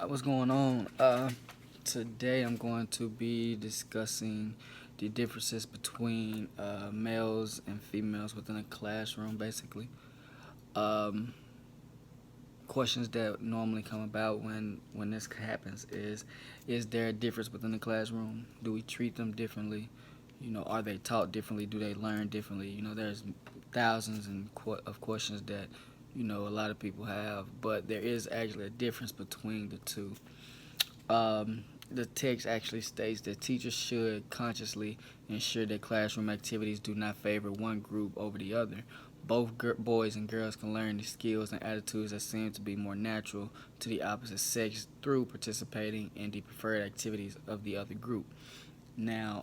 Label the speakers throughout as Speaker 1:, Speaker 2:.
Speaker 1: What's going on? Today I'm going to be discussing the differences between males and females within a classroom, basically. Um, Questions that normally come about when this happens is there a difference within the classroom? Do we treat them differently? Are they taught differently? Do they learn differently? There's thousands of questions that a lot of people have, but there is actually a difference between the two. The text actually states that teachers should consciously ensure that classroom activities do not favor one group over the other. Both boys and girls can learn the skills and attitudes that seem to be more natural to the opposite sex through participating in the preferred activities of the other group. Now,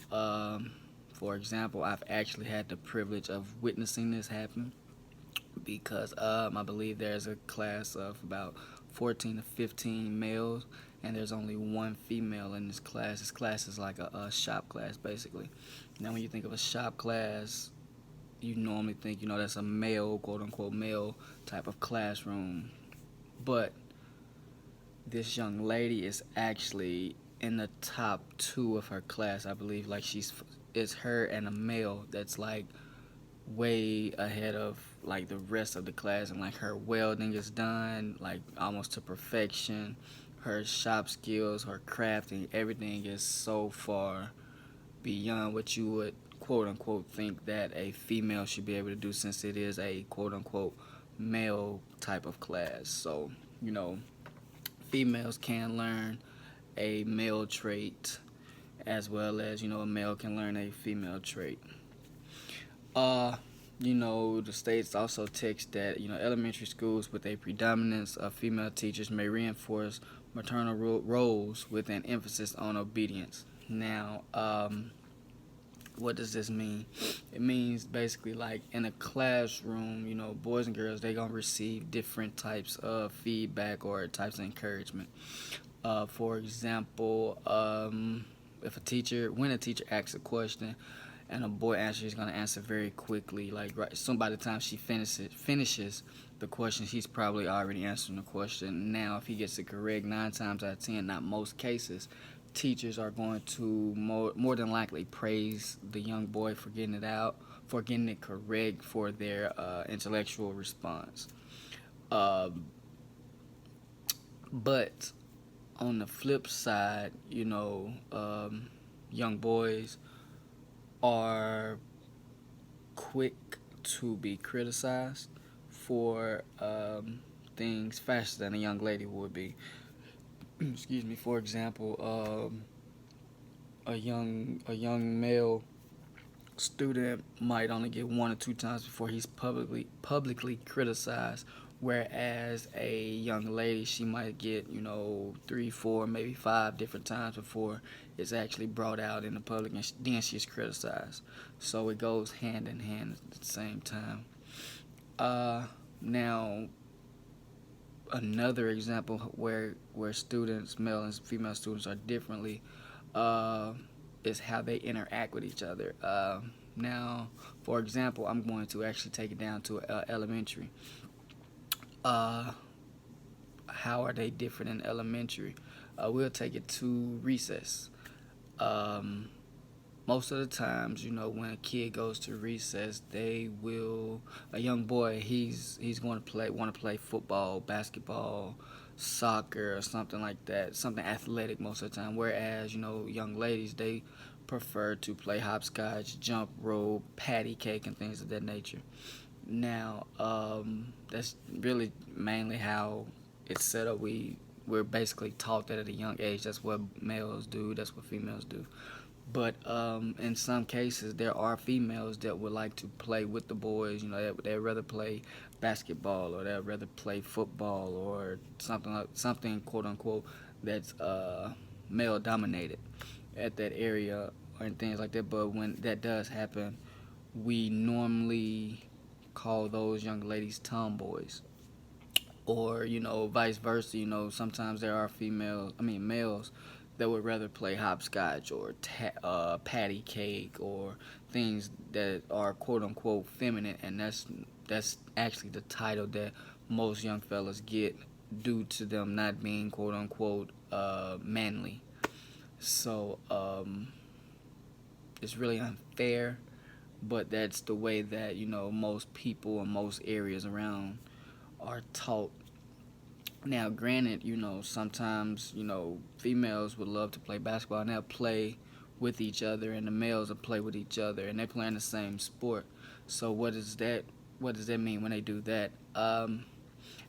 Speaker 1: for example, I've actually had the privilege of witnessing this happen because I believe there's a class of about 14 to 15 males, and there's only one female in this class. This class is like a shop class, basically. Now, when you think of a shop class, you normally think, that's a male, quote unquote, male type of classroom. But this young lady is actually in the top two of her class, I believe. Like, it's her and a male that's like way ahead of like the rest of the class, and like her welding is done like almost to perfection. Her shop skills, her crafting, everything is so far beyond what you would quote unquote think that a female should be able to do, since it is a quote unquote male type of class. So, you know, females can learn a male trait as well as, a male can learn a female trait. Uh, the states also text that, elementary schools with a predominance of female teachers may reinforce maternal roles with an emphasis on obedience. Now, what does this mean? It means basically like in a classroom, boys and girls, they're going to receive different types of feedback or types of encouragement. For example, when a teacher asks a question, and a boy answers, he's gonna answer very quickly. Like right, so by the time she finishes the question, he's probably already answering the question. Now, if he gets it correct 9 times out of 10, not most cases, teachers are going to more than likely praise the young boy for getting for getting it correct for their intellectual response. Um, but on the flip side, young boys are quick to be criticized for things faster than a young lady would be. Excuse me. For example, a young male student might only get 1 or 2 times before he's publicly criticized, whereas a young lady, she might get 3, 4, maybe 5 different times before it's actually brought out in the public, and then she's criticized. So it goes hand in hand at the same time. Now, another example where students, male and female students, are differently uh, is how they interact with each other. Now, for example, I'm going to actually take it down to elementary. Uh, how are they different in elementary? We'll take it to recess. Um, Most of the times, when a kid goes to recess, a young boy, he's going to want to play football, basketball, soccer, or something like that, something athletic most of the time. Whereas, young ladies, they prefer to play hopscotch, jump rope, patty cake, and things of that nature. Now, that's really mainly how it's set up. We're basically taught that at a young age. That's what males do. That's what females do. But in some cases, there are females that would like to play with the boys. They'd rather play basketball, or they'd rather play football, or something quote unquote that's male dominated at that area, and things like that. But when that does happen, we normally call those young ladies tomboys, or vice versa. Sometimes there are males that would rather play hopscotch or patty cake, or things that are quote unquote feminine, and that's actually the title that most young fellas get due to them not being quote unquote manly. So it's really unfair, but that's the way that most people in most areas around are taught. Now, granted, sometimes females would love to play basketball and they'll play with each other, and the males will play with each other, and they play in the same sport. So what does that mean when they do that?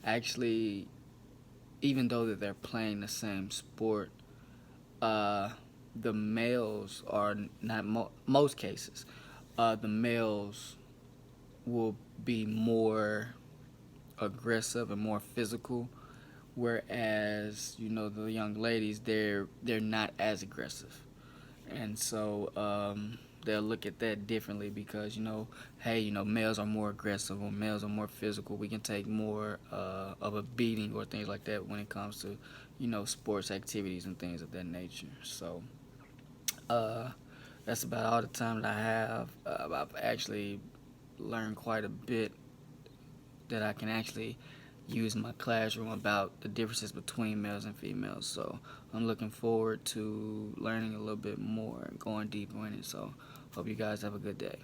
Speaker 1: Actually, even though that they're playing the same sport, uh, the males are not most cases. The males will be more aggressive and more physical, whereas the young ladies they're not as aggressive, and so they'll look at that differently because hey, males are more aggressive or males are more physical. We can take more of a beating or things like that when it comes to sports activities and things of that nature. So uh, that's about all the time that I have. I've actually learned quite a bit that I can actually use in my classroom about the differences between males and females. So I'm looking forward to learning a little bit more and going deeper in it. So hope you guys have a good day.